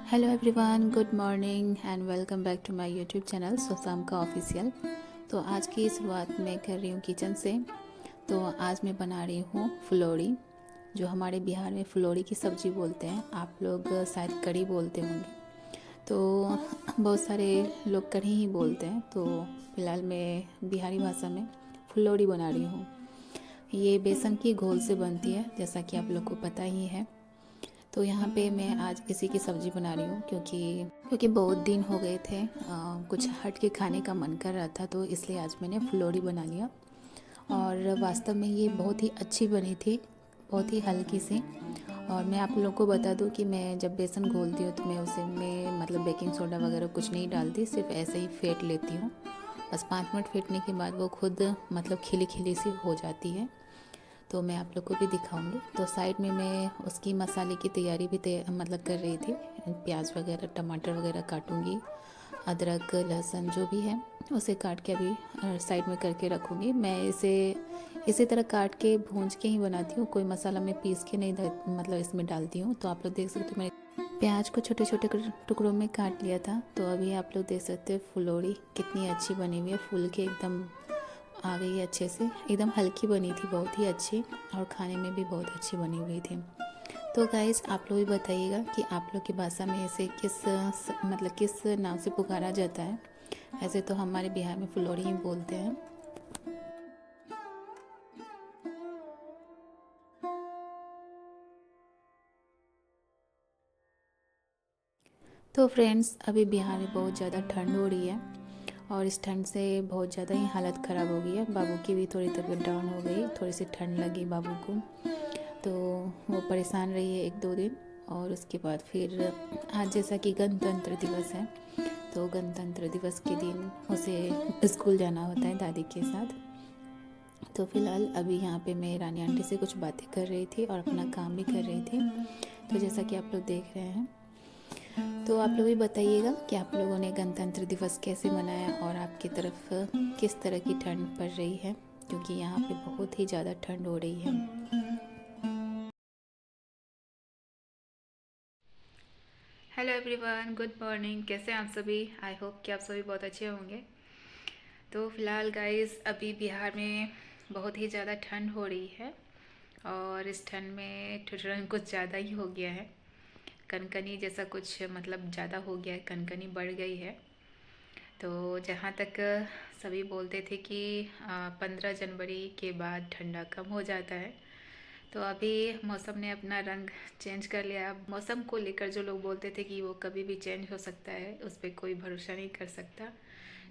Hello everyone, good morning and welcome back to my YouTube channel सोसाम का official. तो आज की शुरुआत मैं कर रही हूँ किचन से। तो आज मैं बना रही हूँ फुलौड़ी, जो हमारे बिहार में फुलौड़ी की सब्ज़ी बोलते हैं। आप लोग शायद कढ़ी बोलते होंगे। तो बहुत सारे लोग कढ़ी ही बोलते हैं। तो फ़िलहाल मैं बिहारी भाषा में फुलौड़ी बना रही हूँ। ये बेसन की घोल से बनती है, जैसा कि आप लोग को पता ही है। तो यहाँ पे मैं आज इसी की सब्ज़ी बना रही हूँ, क्योंकि बहुत दिन हो गए थे, कुछ हट के खाने का मन कर रहा था, तो इसलिए आज मैंने फुलौड़ी बना लिया। और वास्तव में ये बहुत ही अच्छी बनी थी, बहुत ही हल्की सी। और मैं आप लोगों को बता दूँ कि मैं जब बेसन घोलती हूँ तो मैं उसे में मतलब बेकिंग सोडा वगैरह कुछ नहीं डालती, सिर्फ ऐसे ही फेंट लेती हूँ। बस 5 मिनट फेंटने के बाद वो खुद मतलब खिली खिली सी हो जाती है। तो मैं आप लोग को भी दिखाऊंगी। तो साइड में मैं उसकी मसाले की तैयारी भी मतलब कर रही थी। प्याज वगैरह टमाटर वगैरह काटूंगी, अदरक लहसुन जो भी है उसे काट के अभी साइड में करके रखूँगी। मैं इसे इसी तरह काट के भूंज के ही बनाती हूँ, कोई मसाला मैं पीस के नहीं मतलब इसमें डालती हूँ। तो आप लोग देख सकते हो मैंने प्याज को छोटे छोटे टुकड़ों में काट लिया था। तो अभी आप लोग देख सकते हो फुलौड़ी कितनी अच्छी बनी हुई है, फूल के एकदम आ गई है अच्छे से, एकदम हल्की बनी थी, बहुत ही अच्छी, और खाने में भी बहुत अच्छी बनी हुई थी। तो गाइस आप लोग भी बताइएगा कि आप लोग की भाषा में इसे मतलब किस नाम से पुकारा जाता है। ऐसे तो हमारे बिहार में फुलौड़ी ही बोलते हैं। तो फ्रेंड्स, अभी बिहार में बहुत ज़्यादा ठंड हो रही है, और इस ठंड से बहुत ज़्यादा ही हालत ख़राब हो गई है। बाबू की भी थोड़ी तबीयत डाउन हो गई, थोड़ी सी ठंड लगी बाबू को, तो वो परेशान रही है 1-2 दिन। और उसके बाद फिर आज जैसा कि गणतंत्र दिवस है, तो गणतंत्र दिवस के दिन उसे स्कूल जाना होता है दादी के साथ। तो फिलहाल अभी यहाँ पे मैं रानी आंटी से कुछ बातें कर रही थी और अपना काम भी कर रही थी। तो जैसा कि आप लोग देख रहे हैं, तो आप लोग भी बताइएगा कि आप लोगों ने गणतंत्र दिवस कैसे मनाया और आपकी तरफ किस तरह की ठंड पड़ रही है, क्योंकि यहाँ पे बहुत ही ज़्यादा ठंड हो रही है। Hello everyone, good morning. कैसे हैं आप सभी? आई होप कि आप सभी बहुत अच्छे होंगे। तो फ़िलहाल गाइस, अभी बिहार में बहुत ही ज़्यादा ठंड हो रही है, और इस ठंड में ठिठुरन कुछ ज़्यादा ही हो गया है। कनकनी जैसा कुछ मतलब ज़्यादा हो गया है, कनकनी बढ़ गई है। तो जहाँ तक सभी बोलते थे कि 15 जनवरी के बाद ठंडा कम हो जाता है, तो अभी मौसम ने अपना रंग चेंज कर लिया। अब मौसम को लेकर जो लोग बोलते थे कि वो कभी भी चेंज हो सकता है, उस पर कोई भरोसा नहीं कर सकता,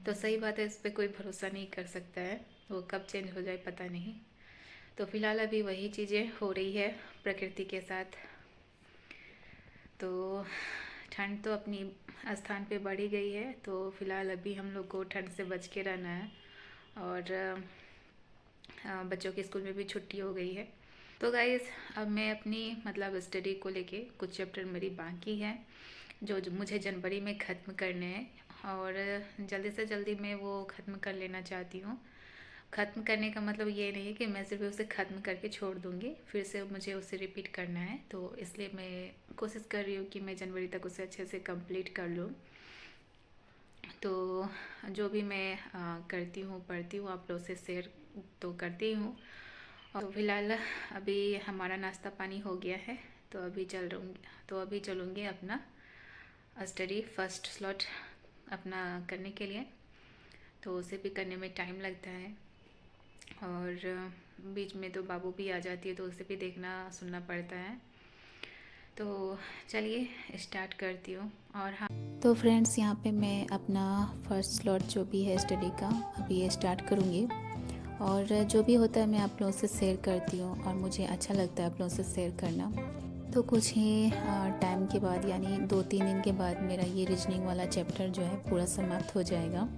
तो सही बात है, इस पर कोई भरोसा नहीं कर सकता है, वो कब चेंज हो जाए पता नहीं। तो फिलहाल अभी वही चीज़ें हो रही है प्रकृति के साथ। तो ठंड तो अपनी स्थान पे बढ़ ही गई है, तो फिलहाल अभी हम लोग को ठंड से बच के रहना है। और बच्चों के स्कूल में भी छुट्टी हो गई है। तो गाइस, अब मैं अपनी मतलब स्टडी को लेके कुछ चैप्टर मेरी बाकी है, जो मुझे जनवरी में ख़त्म करने हैं, और जल्दी से जल्दी मैं वो ख़त्म कर लेना चाहती हूँ। ख़त्म करने का मतलब ये नहीं है कि मैं सिर्फ उसे ख़त्म करके छोड़ दूँगी, फिर से मुझे उसे रिपीट करना है। तो इसलिए मैं कोशिश कर रही हूँ कि मैं जनवरी तक उसे अच्छे से कंप्लीट कर लूँ। तो जो भी मैं करती हूँ पढ़ती हूँ, आप लोग से शेयर तो करती हूँ। और फिलहाल अभी हमारा नाश्ता पानी हो गया है, तो अभी चलूँगी अपना स्टडी फर्स्ट स्लॉट अपना करने के लिए। तो उसे भी करने में टाइम लगता है, और बीच में तो बाबू भी आ जाती है, तो उसे भी देखना सुनना पड़ता है। तो चलिए स्टार्ट करती हूँ। और हाँ, तो फ्रेंड्स, यहाँ पे मैं अपना फर्स्ट स्लॉट जो भी है स्टडी का अभी ये स्टार्ट करूँगी, और जो भी होता है मैं आप लोगों से शेयर करती हूँ, और मुझे अच्छा लगता है आप लोगों से शेयर करना। तो कुछ ही टाइम के बाद, यानी 2-3 दिन के बाद, मेरा ये रीजनिंग वाला चैप्टर जो है पूरा समाप्त हो जाएगा,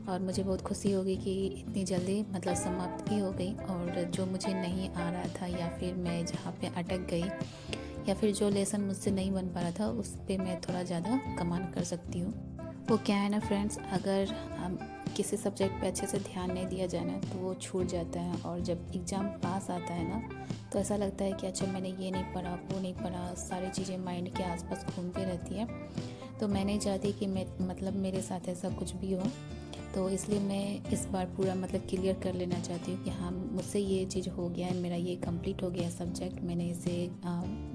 और मुझे बहुत खुशी होगी कि इतनी जल्दी मतलब समाप्त भी हो गई। और जो मुझे नहीं आ रहा था, या फिर मैं जहाँ पे अटक गई, या फिर जो लेसन मुझसे नहीं बन पा रहा था, उस पर मैं थोड़ा ज़्यादा कमान कर सकती हूँ। वो क्या है ना फ्रेंड्स, अगर हम किसी सब्जेक्ट पे अच्छे से ध्यान नहीं दिया जाए ना तो वो छूट जाता है, और जब एग्ज़ाम पास आता है ना तो ऐसा लगता है कि अच्छा मैंने ये नहीं पढ़ा, वो नहीं पढ़ा, सारी चीज़ें माइंड के आसपास घूमती रहती हैं। तो मैं नहीं चाहती कि मेरे साथ ऐसा कुछ भी हो। तो इसलिए मैं इस बार पूरा क्लियर कर लेना चाहती हूँ कि हाँ, मुझसे ये चीज़ हो गया है, मेरा ये कंप्लीट हो गया सब्जेक्ट, मैंने इसे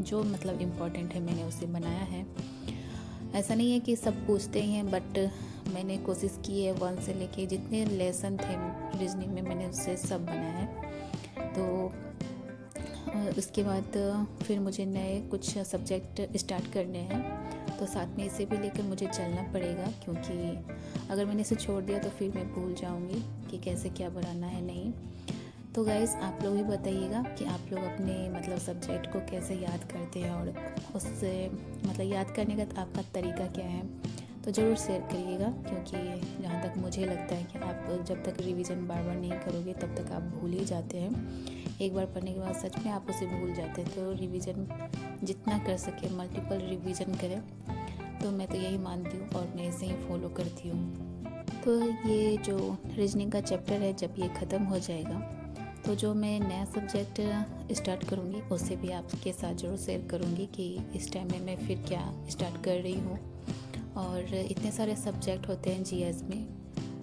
जो इम्पोर्टेंट है मैंने उसे बनाया है। ऐसा नहीं है कि सब पूछते ही हैं, बट मैंने कोशिश की है 1 से लेके जितने लेसन थे रीजनिंग में मैंने उससे सब बनाया है। तो उसके बाद फिर मुझे नए कुछ सब्जेक्ट स्टार्ट करने हैं, तो साथ में इसे भी लेकर मुझे चलना पड़ेगा, क्योंकि अगर मैंने इसे छोड़ दिया तो फिर मैं भूल जाऊंगी कि कैसे क्या बनाना है नहीं। तो गाइज़ आप लोग भी बताइएगा कि आप लोग अपने सब्जेक्ट को कैसे याद करते हैं, और उससे याद करने का आपका तरीका क्या है, तो ज़रूर शेयर करिएगा। क्योंकि जहाँ तक मुझे लगता है कि आप जब तक रिवीजन बार बार नहीं करोगे तब तक आप भूल ही जाते हैं। एक बार पढ़ने के बाद सच में आप उसे भूल जाते हैं। तो रिवीजन जितना कर सके मल्टीपल रिवीजन करें, तो मैं तो यही मानती हूँ और मैं इसे ही फॉलो करती हूँ। तो ये जो रीजनिंग का चैप्टर है, जब ये ख़त्म हो जाएगा तो जो मैं नया सब्जेक्ट स्टार्ट करूँगी उससे भी आपके साथ ज़रूर शेयर करूँगी कि इस टाइम में मैं फिर क्या स्टार्ट कर रही हूँ। और इतने सारे सब्जेक्ट होते हैं जीएस में,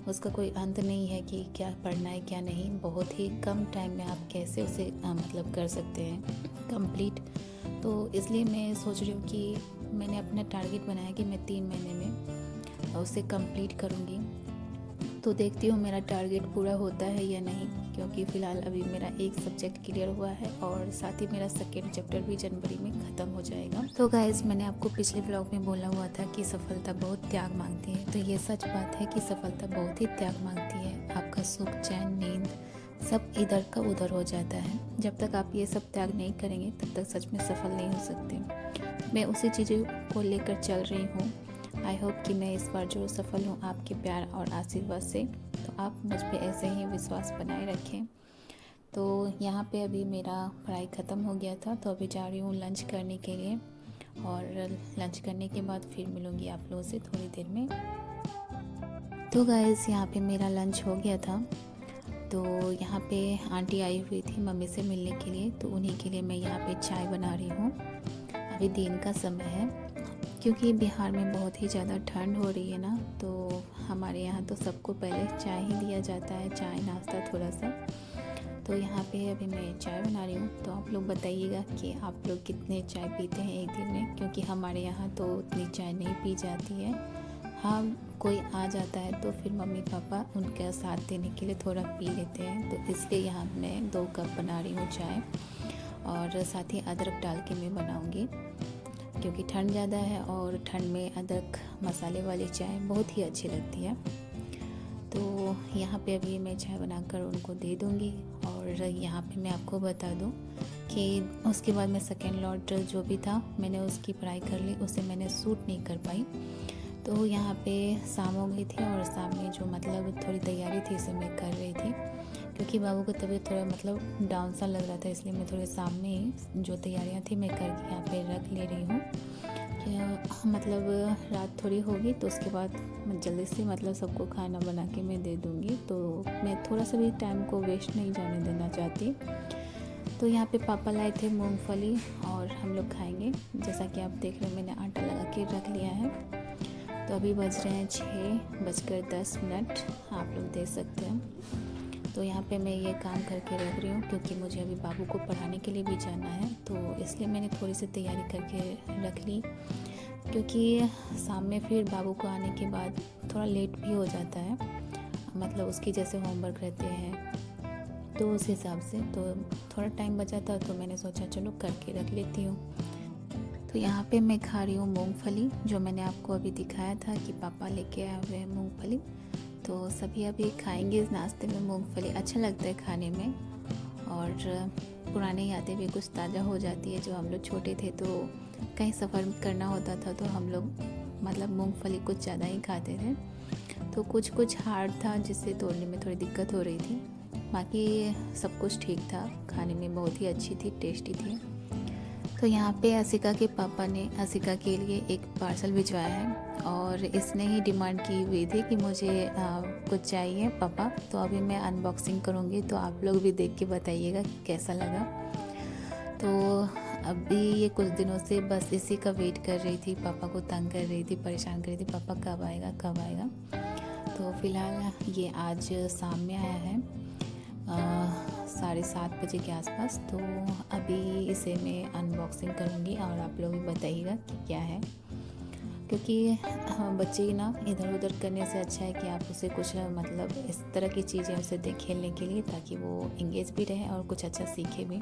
उसका कोई अंत नहीं है कि क्या पढ़ना है क्या नहीं। बहुत ही कम टाइम में आप कैसे उसे कर सकते हैं कंप्लीट। तो इसलिए मैं सोच रही हूँ कि मैंने अपना टारगेट बनाया कि मैं 3 महीने में उसे कंप्लीट करूँगी। तो देखती हूँ मेरा टारगेट पूरा होता है या नहीं, क्योंकि फ़िलहाल अभी मेरा एक सब्जेक्ट क्लियर हुआ है और साथ ही मेरा सेकेंड चैप्टर भी जनवरी में ख़त्म हो जाएगा। तो गाइज़ मैंने आपको पिछले व्लॉग में बोला हुआ था कि सफलता बहुत त्याग मांगती है, तो ये सच बात है कि सफलता बहुत ही त्याग मांगती है। आपका सुख, चैन, नींद सब इधर का उधर हो जाता है। जब तक आप ये सब त्याग नहीं करेंगे तब तक सच में सफल नहीं हो सकते। मैं उसी चीज़ों को लेकर चल रही हूँ। आई होप कि मैं इस बार जो सफल हूँ आपके प्यार और आशीर्वाद से। तो आप मुझ पे ऐसे ही विश्वास बनाए रखें। तो यहाँ पे अभी मेरा पढ़ाई ख़त्म हो गया था, तो अभी जा रही हूँ लंच करने के लिए, और लंच करने के बाद फिर मिलूँगी आप लोगों से थोड़ी देर में। तो गाइस यहाँ पे मेरा लंच हो गया था। तो यहाँ पे आंटी आई हुई थी मम्मी से मिलने के लिए, तो उन्हीं के लिए मैं यहाँ पे चाय बना रही हूँ। अभी दिन का समय है, क्योंकि बिहार में बहुत ही ज़्यादा ठंड हो रही है ना, तो हमारे यहाँ तो सबको पहले चाय ही दिया जाता है, चाय नाश्ता थोड़ा सा। तो यहाँ पे अभी मैं चाय बना रही हूँ। तो आप लोग बताइएगा कि आप लोग कितने चाय पीते हैं एक दिन में, क्योंकि हमारे यहाँ तो उतनी चाय नहीं पी जाती है। हाँ, कोई आ जाता है तो फिर मम्मी पापा उनका साथ देने के लिए थोड़ा पी लेते हैं। तो इसलिए यहाँ मैं 2 कप बना रही हूँ चाय, और साथ ही अदरक डाल के मैं बनाऊँगी, क्योंकि ठंड ज़्यादा है और ठंड में अदरक मसाले वाली चाय बहुत ही अच्छी लगती है। तो यहाँ पे अभी मैं चाय बनाकर उनको दे दूँगी। और यहाँ पे मैं आपको बता दूँ कि उसके बाद मैं सेकेंड लॉट जो भी था मैंने उसकी पढ़ाई कर ली, उसे मैंने शूट नहीं कर पाई। तो यहाँ पे शाम हो गई थी, और शाम में जो थोड़ी तैयारी थी उसे मैं कर रही थी, क्योंकि बाबू को तबीयत थोड़ा डाउन सा लग रहा था, इसलिए मैं थोड़े सामने ही जो तैयारियां थी मैं करके यहाँ पे रख ले रही हूँ। रात थोड़ी होगी तो उसके बाद जल्दी से सबको खाना बना के मैं दे दूँगी। तो मैं थोड़ा सा भी टाइम को वेस्ट नहीं जाने देना चाहती। तो यहाँ पे पापा लाए थे मूंगफली, और हम लोग खाएंगे। जैसा कि आप देख रहे हैं मैंने आटा लगा के रख लिया है। तो अभी बज रहे हैं 6:10, आप लोग देख सकते हैं। तो यहाँ पे मैं ये काम करके रख रही हूँ, क्योंकि मुझे अभी बाबू को पढ़ाने के लिए भी जाना है, तो इसलिए मैंने थोड़ी सी तैयारी करके रख ली। क्योंकि शाम में फिर बाबू को आने के बाद थोड़ा लेट भी हो जाता है, उसकी जैसे होमवर्क रहते हैं, तो उस हिसाब से तो थोड़ा टाइम बचा था, तो मैंने सोचा चलो करके रख लेती हूँ। तो यहाँ पे मैं खा रही हूँ मूंगफली, जो मैंने आपको अभी दिखाया था कि पापा लेके आए हुए हैं मूंगफली। तो सभी अभी खाएंगे इस नाश्ते में मूंगफली। अच्छा लगता है खाने में, और पुरानी यादें भी कुछ ताज़ा हो जाती है। जो हम लोग छोटे थे तो कहीं सफ़र करना होता था तो हम लोग मूंगफली कुछ ज़्यादा ही खाते थे। तो कुछ हार्ड था जिससे तोड़ने में थोड़ी दिक्कत हो रही थी, बाकी सब कुछ ठीक था। खाने में बहुत ही अच्छी थी, टेस्टी थी। तो यहाँ पे असिका के पापा ने असिका के लिए एक पार्सल भिजवाया है और इसने ही डिमांड की हुई थी कि मुझे कुछ चाहिए पापा। तो अभी मैं अनबॉक्सिंग करूँगी, तो आप लोग भी देख के बताइएगा कि कैसा लगा। तो अभी ये कुछ दिनों से बस इसी का वेट कर रही थी, पापा को तंग कर रही थी, परेशान कर रही थी, पापा कब आएगा कब आएगा। तो फ़िलहाल ये आज शाम में आया है 7:30 बजे के आसपास। तो अभी इसे मैं अनबॉक्सिंग करूँगी और आप लोग भी बताइएगा कि क्या है, क्योंकि बच्चे ना इधर उधर करने से अच्छा है कि आप उसे कुछ मतलब इस तरह की चीज़ें उसे दें खेलने के लिए, ताकि वो इंगेज भी रहे और कुछ अच्छा सीखे भी।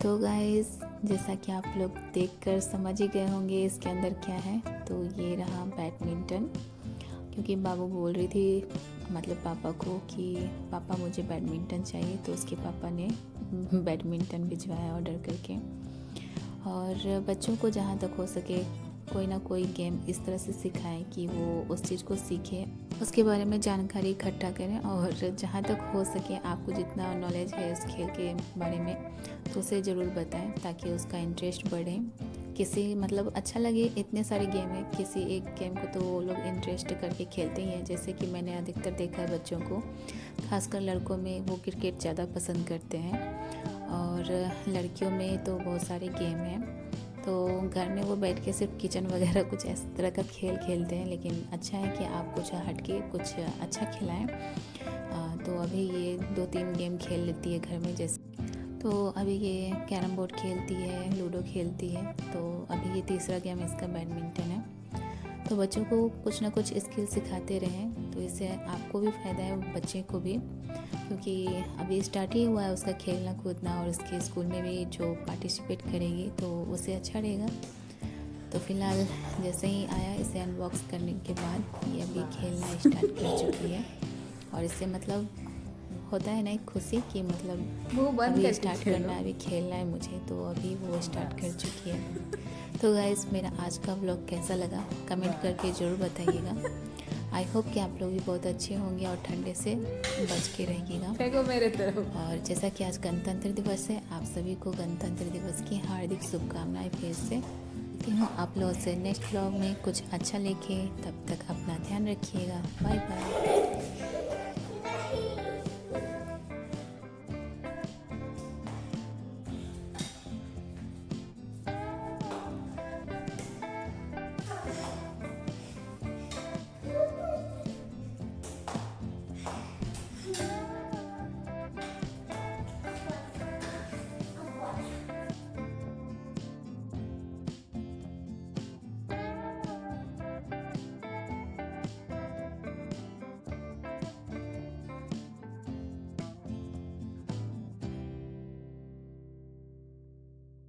तो गाइस, जैसा कि आप लोग देखकर समझ ही गए होंगे इसके अंदर क्या है। तो ये रहा बैडमिंटन, क्योंकि बाबू बोल रही थी मतलब पापा को कि पापा मुझे बैडमिंटन चाहिए, तो उसके पापा ने बैडमिंटन भिजवाया ऑर्डर करके। और बच्चों को जहाँ तक हो सके कोई ना कोई गेम इस तरह से सिखाएं कि वो उस चीज़ को सीखें, उसके बारे में जानकारी इकट्ठा करें, और जहाँ तक हो सके आपको जितना नॉलेज है इस खेल के बारे में तो उसे ज़रूर बताएं, ताकि उसका इंटरेस्ट बढ़े। किसी मतलब अच्छा लगे, इतने सारे गेम है, किसी एक गेम को तो वो लोग इंटरेस्ट करके खेलते ही हैं। जैसे कि मैंने अधिकतर देखा है बच्चों को, खासकर लड़कों में वो क्रिकेट ज़्यादा पसंद करते हैं, और लड़कियों में तो बहुत सारे गेम हैं। तो घर में वो बैठ के सिर्फ किचन वगैरह कुछ इस तरह का खेल खेलते हैं, लेकिन अच्छा है कि आप कुछ हटके कुछ अच्छा खिलाएं। तो अभी ये 2-3 गेम खेल लेती है घर में, जैसे तो अभी ये कैरम बोर्ड खेलती है, लूडो खेलती है। तो अभी ये तीसरा गेम इसका बैडमिंटन है। तो बच्चों को कुछ ना कुछ स्किल सिखाते रहें, तो इससे आपको भी फ़ायदा है, बच्चे को भी, क्योंकि अभी स्टार्ट ही हुआ है उसका खेलना कूदना, और उसके स्कूल में भी जो पार्टिसिपेट करेगी तो उसे अच्छा रहेगा। तो फ़िलहाल जैसे ही आया, इसे अनबॉक्स करने के बाद ये अभी खेलना स्टार्ट कर चुकी है, और इससे मतलब होता है ना एक खुशी कि मतलब वो अभी स्टार्ट करना है, अभी खेलना है मुझे, तो अभी वो स्टार्ट कर चुकी है। तो गाइस, मेरा आज का व्लॉग कैसा लगा कमेंट करके ज़रूर बताइएगा। आई होप कि आप लोग भी बहुत अच्छे होंगे और ठंडे से बच के रहिएगा मेरे तरफ। और जैसा कि आज गणतंत्र दिवस है, आप सभी को गणतंत्र दिवस की हार्दिक शुभकामनाएं फिर से। हूँ आप लोगों से नेक्स्ट व्लॉग में कुछ अच्छा लेके, तब तक अपना ध्यान रखिएगा। Bye bye.